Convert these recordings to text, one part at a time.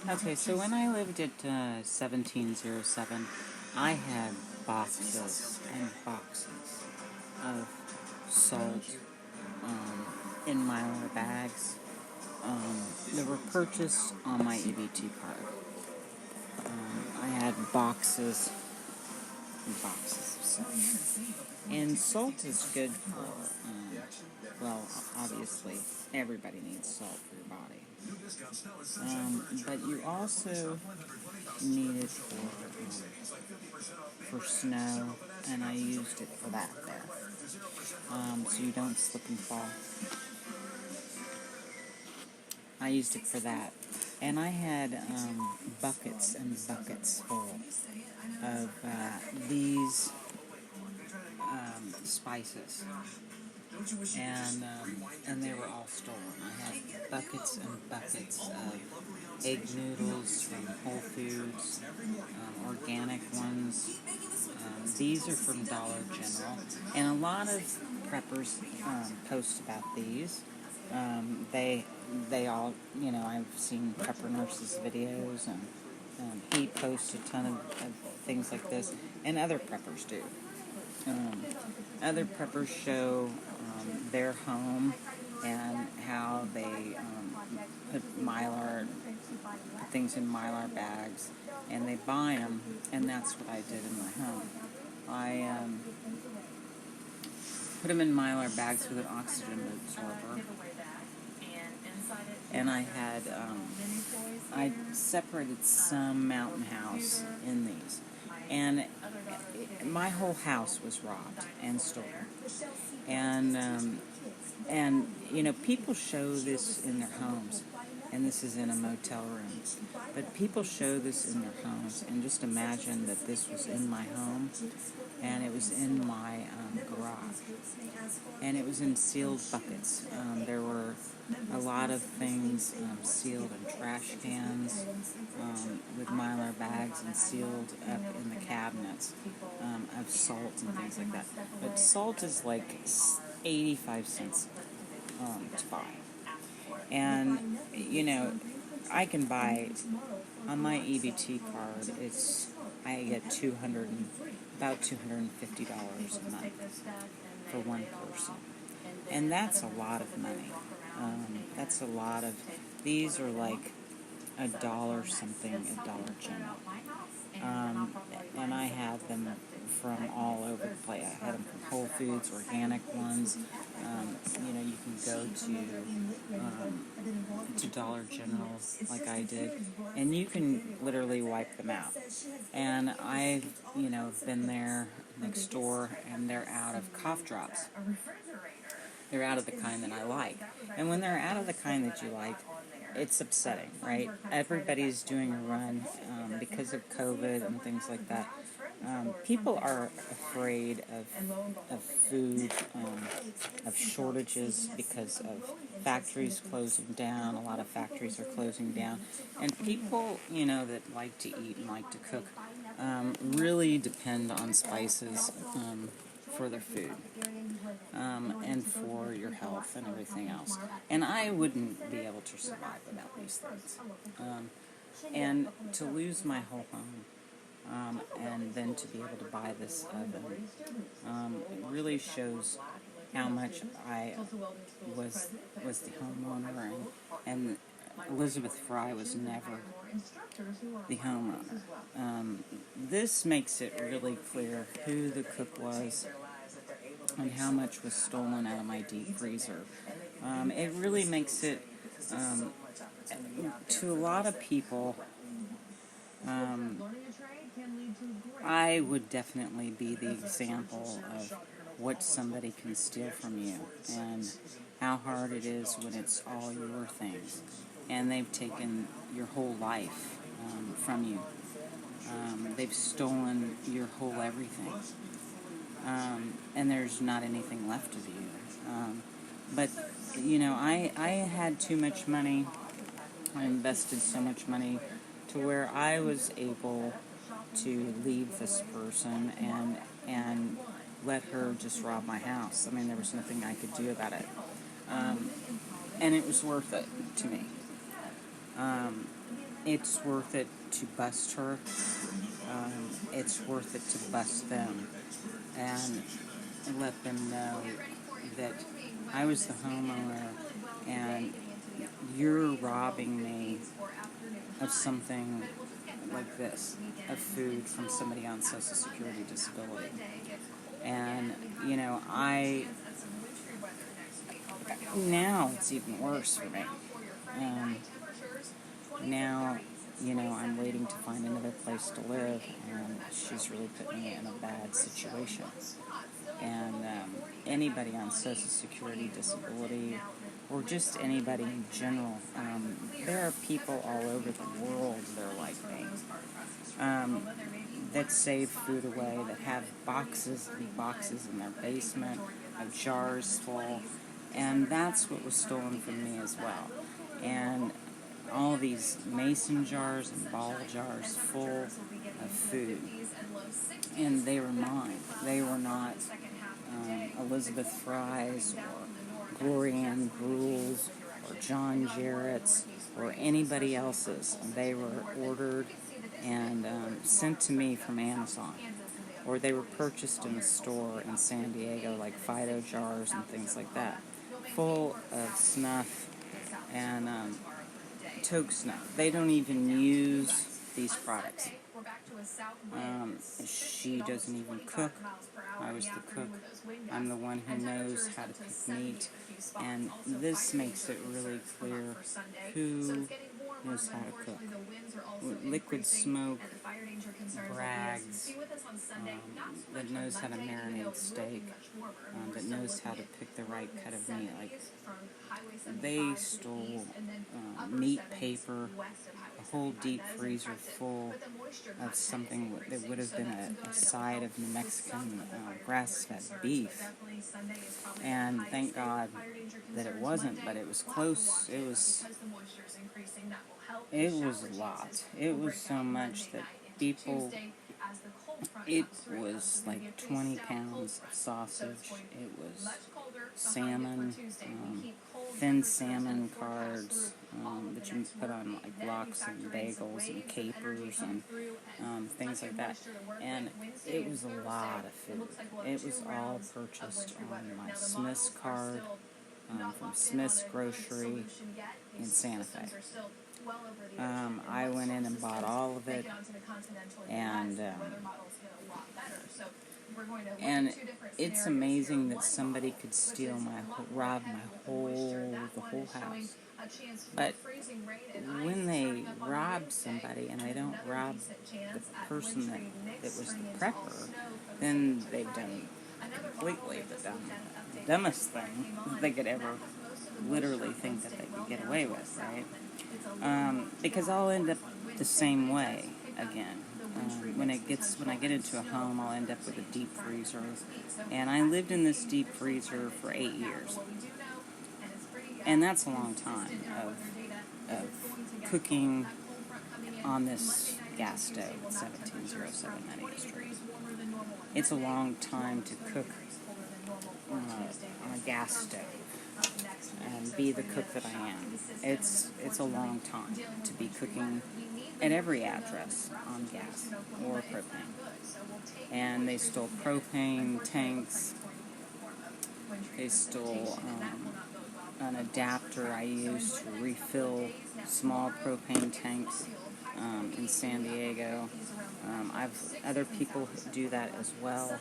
Okay, so when I lived at 1707, I had boxes and boxes of salt in Mylar bags that were purchased on my EBT card. I had boxes and boxes of salt. And salt is good for, well, obviously, everybody needs salt for your body. But you also need it for snow, and I used it for that there. So you don't slip and fall. I used it for that. And I had buckets and buckets full of these spices. And they were all stolen. I had buckets and buckets of egg noodles from Whole Foods, organic ones. These are from Dollar General, and a lot of preppers post about these. They all, I've seen Prepper Nurse's videos, and he posts a ton of things like this, and other preppers do. Other preppers show their home and how they put things in Mylar bags, and they buy them, and that's what I did in my home. I put them in Mylar bags with an oxygen absorber, and I had I separated some Mountain House in these, and my whole house was robbed and stolen. And people show this in their homes, and this is in a motel room, but people show this in their homes, and just imagine that this was in my home, and it was in my garage, and it was in sealed buckets. There were a lot of things sealed in trash cans with Mylar bags and sealed up in the cabinets of salt and things like that. But salt is like 85 cents to buy. And, I can buy, on my EBT card, I get about $250 a month for one person. And that's a lot of money. That's a lot of, these are like $1 something at Dollar General. And I have them from all over the place. I had them from Whole Foods, organic ones. You can go to Dollar General like I did, and you can literally wipe them out. And I've, been there next door, and they're out of cough drops. They're out of the kind that I like. And when they're out of the kind that you like, it's upsetting, right? Everybody's doing a run because of COVID and things like that. People are afraid of food, of shortages because of factories closing down. A lot of factories are closing down. And people, that like to eat and like to cook really depend on spices for their food. And for your health and everything else. And I wouldn't be able to survive without these things. And to lose my whole home, and then to be able to buy this oven, it really shows how much I was the homeowner, and Elizabeth Fry was never the homeowner. This makes it really clear who the cook was and how much was stolen out of my deep freezer. It really makes it, to a lot of people, I would definitely be the example of what somebody can steal from you and how hard it is when it's all your things and they've taken your whole life from you. They've stolen your whole everything. And there's not anything left of you. But I had too much money. I invested so much money to where I was able to leave this person and let her just rob my house. I mean, there was nothing I could do about it. And it was worth it to me. it's worth it to bust her. It's worth it to bust them and let them know that I was the homeowner and you're robbing me of something like this, of food from somebody on Social Security disability. And, now it's even worse for me. Now, I'm waiting to find another place to live, and she's really put me in a bad situation. And anybody on Social Security disability, or just anybody in general, there are people all over the world that are like me, that save food away, that have boxes and boxes in their basement, of jars full, and that's what was stolen from me as well. And all these mason jars and ball jars full of food, and they were mine. They were not Elizabeth Fry's or Gloria Ann Gruel's or John Jarrett's or anybody else's. They were ordered and sent to me from Amazon, or they were purchased in a store in San Diego, like Fido jars and things like that, full of snuff and toque snuff. They don't even use these products. She doesn't even cook. I was the cook. I'm the one who knows how to cook meat, and this makes it really clear who knows how to cook. Liquid Smoke brags that knows how to marinate steak, that knows how to pick the right cut of meat. Like, they stole meat paper, a whole deep freezer full of something that would have been a side of New Mexican grass-fed beef. And thank God that it wasn't, but it was close. It was a lot. It was so much that people... It was like 20 pounds of sausage. It was salmon, thin salmon cards that you put on like lox and bagels and capers and things like that. And it was a lot of food. It was all purchased on my Smith's card from Smith's Grocery in Santa Fe. I went in and bought all of it, and it's amazing that somebody could rob the whole house. But when they rob somebody and they don't rob the person that was the prepper, then they've done completely the dumbest thing they could ever literally think that they could get away with, right? Because I'll end up the same way again. When I get into a home, I'll end up with a deep freezer, and I lived in this deep freezer for 8 years, and that's a long time of cooking on this gas stove at 1707 Media Street. It's a long time to cook on a gas stove and be the cook that I am. It's a long time to be cooking at every address on gas or propane. And they stole propane tanks. They stole an adapter I used to refill small propane tanks in San Diego. Other people do that as well.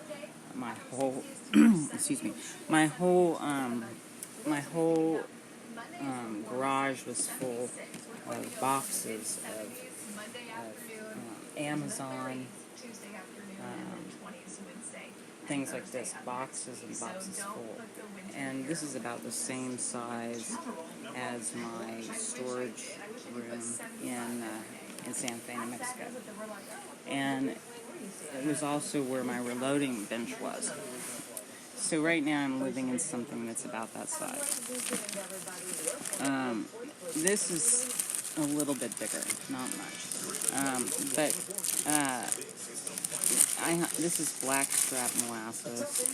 My whole garage was full of boxes of Amazon, things like this, boxes and boxes full. And this is about the same size as my storage room in Santa Fe, New Mexico. And it was also where my reloading bench was. So right now I'm living in something that's about that size. This is a little bit bigger, not much. But this is blackstrap molasses,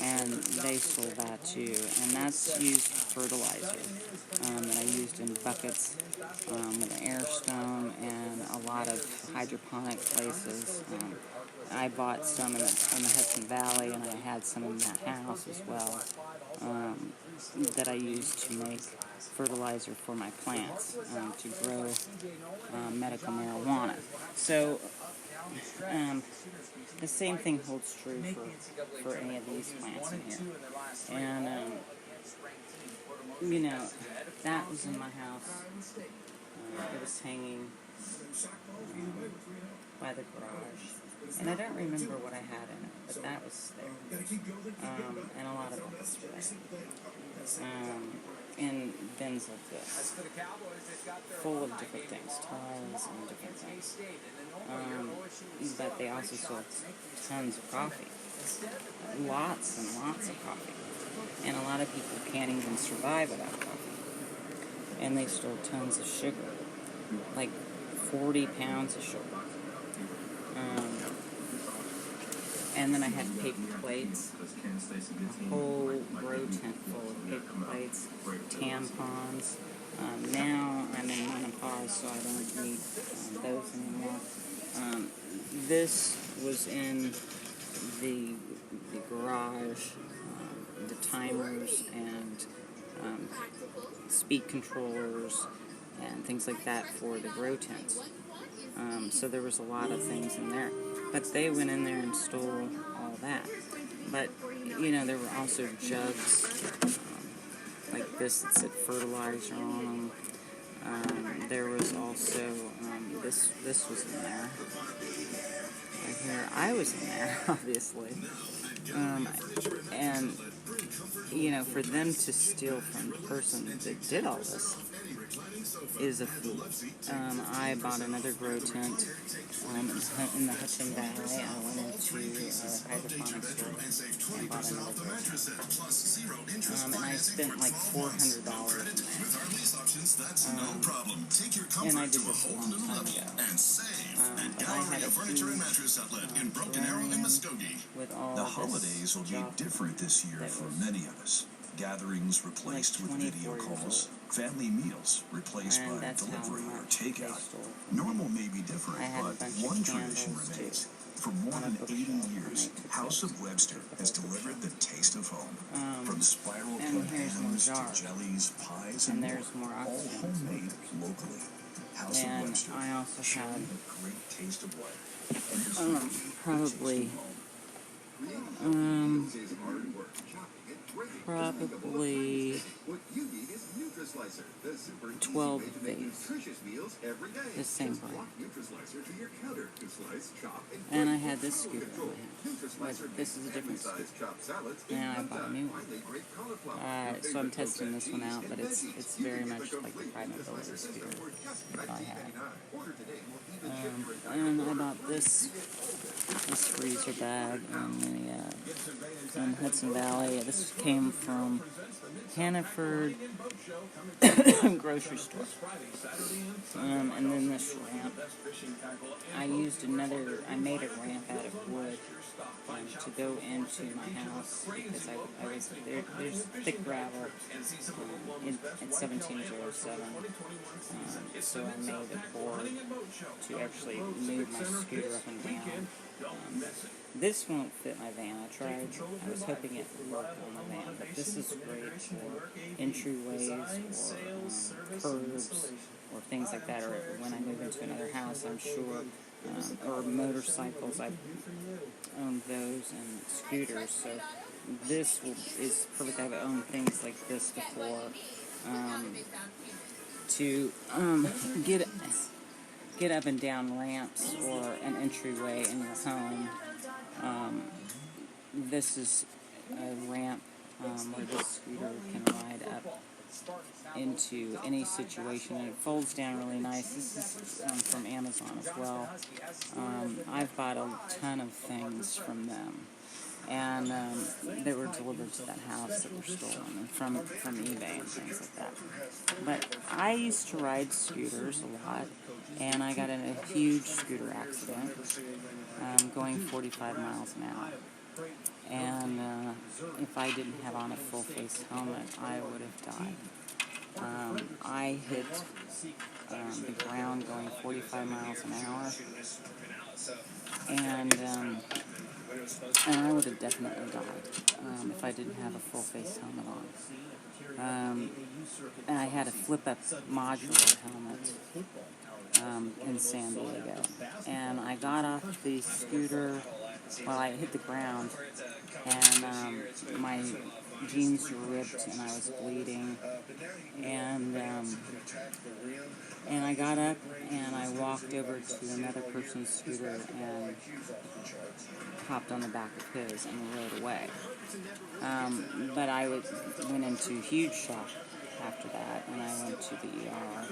and they stole that too. And that's used fertilizer that I used in buckets with an air stone and a lot of hydroponic places. I bought some in the Hudson Valley, and I had some in that house as well, that I used to make fertilizer for my plants, to grow medical marijuana. So the same thing holds true for any of these plants in here. And, that was in my house. It was hanging by the garage. And I don't remember what I had in it, but that was there. And a lot of others were there. In bins like this, full of different things, toys and different things. But they also sold tons of coffee. Lots and lots of coffee. And a lot of people can't even survive without coffee. And they stole tons of sugar. Like 40 pounds of sugar. And then I had paper plates, a whole grow tent full of paper plates, tampons. Now I'm in menopause, so I don't need those anymore. This was in the garage, the timers and speed controllers and things like that for the grow tents. So there was a lot of things in there. But they went in there and stole all that. But, there were also jugs like this that said fertilizer on them. There was also, this was in there. Right here. I was in there, obviously. And, for them to steal from the person that did all this is a fool. I bought another grow tent in the Hudson Valley. I went into a hydroponic store and bought another grow tent. And I spent like $400 in that. And I did this a long time ago. But I had a huge with all the holidays will be different this year for many of us. Gatherings replaced with video calls, family meals replaced by delivery or takeout. Normal may be different, but one tradition remains. For more than 80 years, House of Webster has delivered the taste of home. From spiral cut hams to jellies, pies, and more, all homemade locally. House of Webster, I also had a great taste of life. probably 12 of these, the same way. And I had this scooter in my hand. This is a different scooter. Now I bought a new one. So I'm testing this one out, but it's very much like the private mobility scooter that I had. And I bought this freezer bag in Hudson Valley. This came from Hannaford grocery store. And then this ramp. I made a ramp out of wood to go into my house because there's thick gravel at 1707. So I made a board to actually move my scooter up and down. This won't fit my van. I was hoping it would work on the van, but this is great for entryways or curbs or things like that, or when I move into another house, I'm sure, or motorcycles. I've owned those and scooters, so this is perfect. I've owned things like this before to get up and down ramps or an entryway in your home. This is a ramp where this scooter can ride up into any situation, and it folds down really nice. This is from Amazon as well. I've bought a ton of things from them, and they were delivered to that house that were stolen, and from eBay and things like that. But I used to ride scooters a lot, and I got in a huge scooter accident going 45 miles an hour. And if I didn't have on a full-face helmet, I would have died. I hit the ground going 45 miles an hour. And I would have definitely died if I didn't have a full face helmet on. And I had a flip-up modular helmet in San Diego. And I got off the scooter while I hit the ground, and my jeans were ripped and I was bleeding. And I got up and I walked over to another person's scooter and hopped on the back of his and rode away. But I went into huge shock after that, and I went to the ER,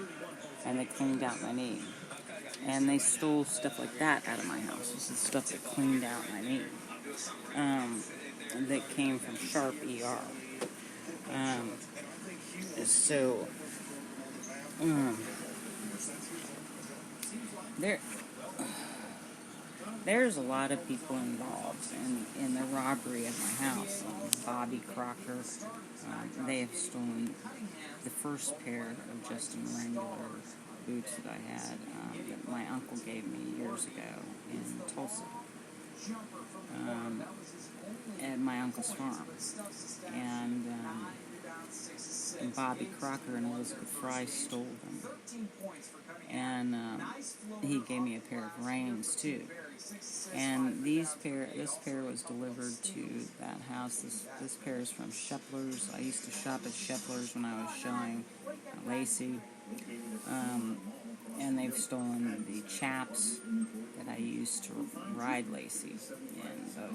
and they cleaned out my knee. And they stole stuff like that out of my house. This is stuff that cleaned out my knee. That came from Sharp ER. There's a lot of people involved in the robbery of my house. Bobby Crocker, they have stolen the first pair of Justin Wrangler boots that I had that my uncle gave me years ago in Tulsa, at my uncle's farm. And Bobby Crocker and Elizabeth Fry stole them. And he gave me a pair of reins too. And this pair was delivered to that house. This pair is from Shepler's. I used to shop at Shepler's when I was showing Lacey. And they've stolen the chaps that I used to ride Lacey in the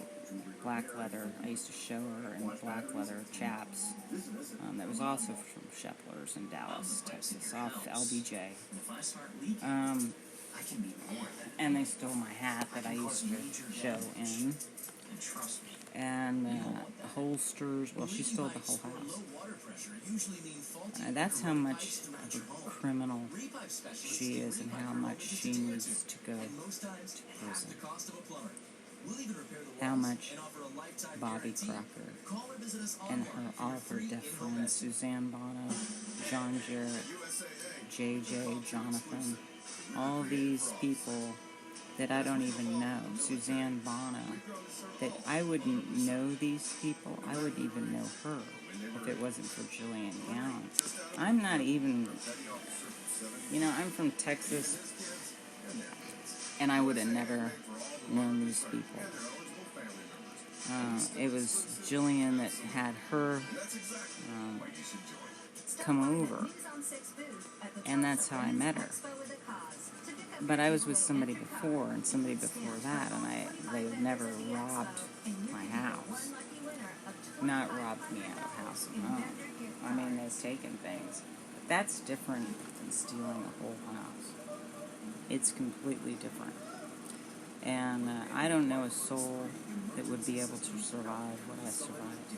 black leather. I used to show her in black leather chaps. That was also from Shepler's in Dallas, Texas, off LBJ. And they stole my hat that I used to show in. And holsters. Well, she stole the whole house. That's how much of a criminal she is and how much she needs to go to prison. How much Bobby Crocker and all of her deaf friends, Suzanne Bono, John Jarrett, JJ, Jonathan, all these people that I don't even know, Suzanne Bono, that I wouldn't know these people, I wouldn't even know her if it wasn't for Jillian Gown. I'm not even, I'm from Texas, and I would have never known these people. It was Jillian that had her come over, and that's how I met her. But I was with somebody before, and somebody before that, and they never robbed my house. Not robbed me out of house and home. I mean, they've taken things. But that's different than stealing a whole house. It's completely different. And I don't know a soul that would be able to survive what I survived.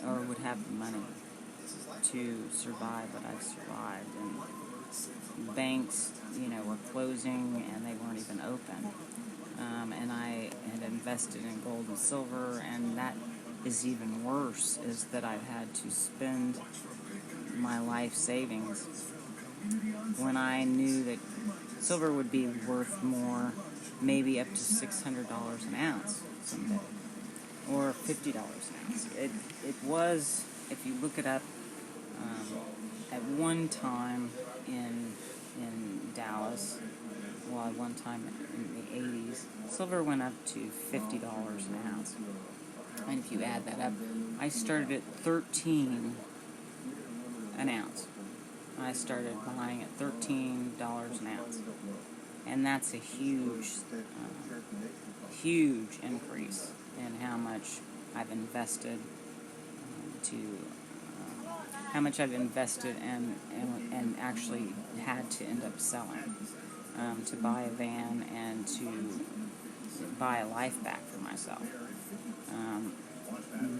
Or would have the money to survive what I've survived. And banks, were closing and they weren't even open. And I had invested in gold and silver, and that is even worse, is that I've had to spend my life savings when I knew that silver would be worth more, maybe up to $600 an ounce someday, or $50 an ounce. It was, if you look it up, at one time in Dallas, well, at one time in the 80s, silver went up to $50 an ounce. And if you add that up, I started at $13 an ounce. I started buying at $13 an ounce. And that's a huge increase in how much I've invested and actually had to end up selling to buy a van and to buy a life back for myself.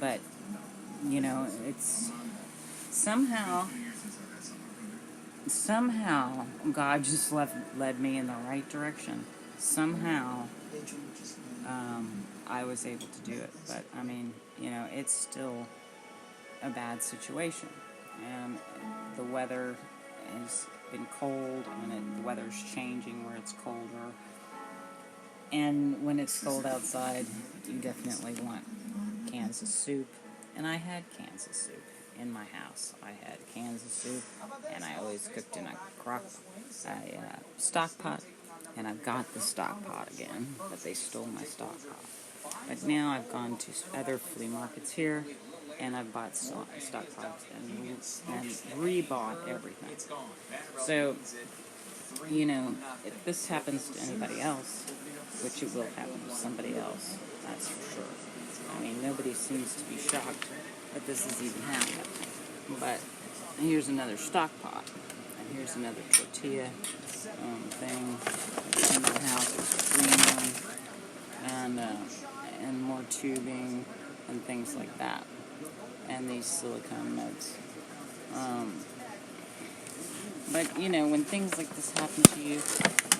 But it's somehow God just led me in the right direction. Somehow I was able to do it. But I mean, it's still a bad situation. And the weather has been cold, and the weather's changing where it's colder. And when it's cold outside, you definitely want cans of soup. And I had cans of soup in my house. I had cans of soup, and I always cooked in a stock pot. And I've got the stock pot again, but they stole my stock pot. But now I've gone to other flea markets here, and I've bought stock pots and rebought everything. So, if this happens to anybody else, which it will happen to somebody else, that's for sure. I mean, nobody seems to be shocked that this is even happening. But here's another stock pot, and here's another tortilla thing in my house. It's green one, and more tubing and things like that, and these silicone mugs. But when things like this happen to you,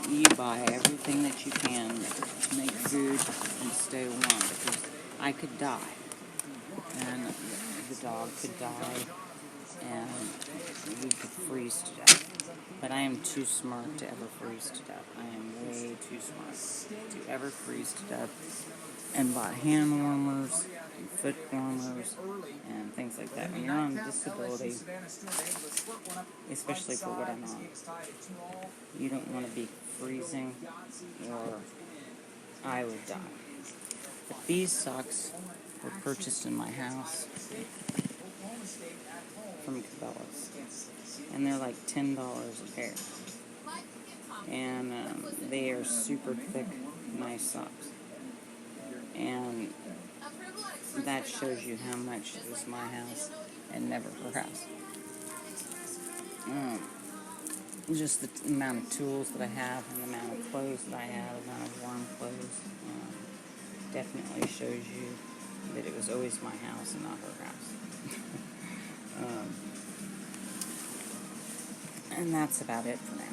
you buy everything that you can to make food and stay warm, because I could die, and the dog could die, and we could freeze to death. But I am too smart to ever freeze to death. I am way too smart to ever freeze to death. And bought hand warmers and foot warmers and things like that. When you're on disability, especially for what I'm on, you don't want to be freezing, or I would die. But these socks were purchased in my house from Cabela's, and they're like $10 a pair, and they are super thick, nice socks, and that shows you how much it was my house and never her house. Just the amount of tools that I have, and the amount of clothes that I have, the amount of warm clothes, definitely shows you that it was always my house and not her house. And that's about it for now.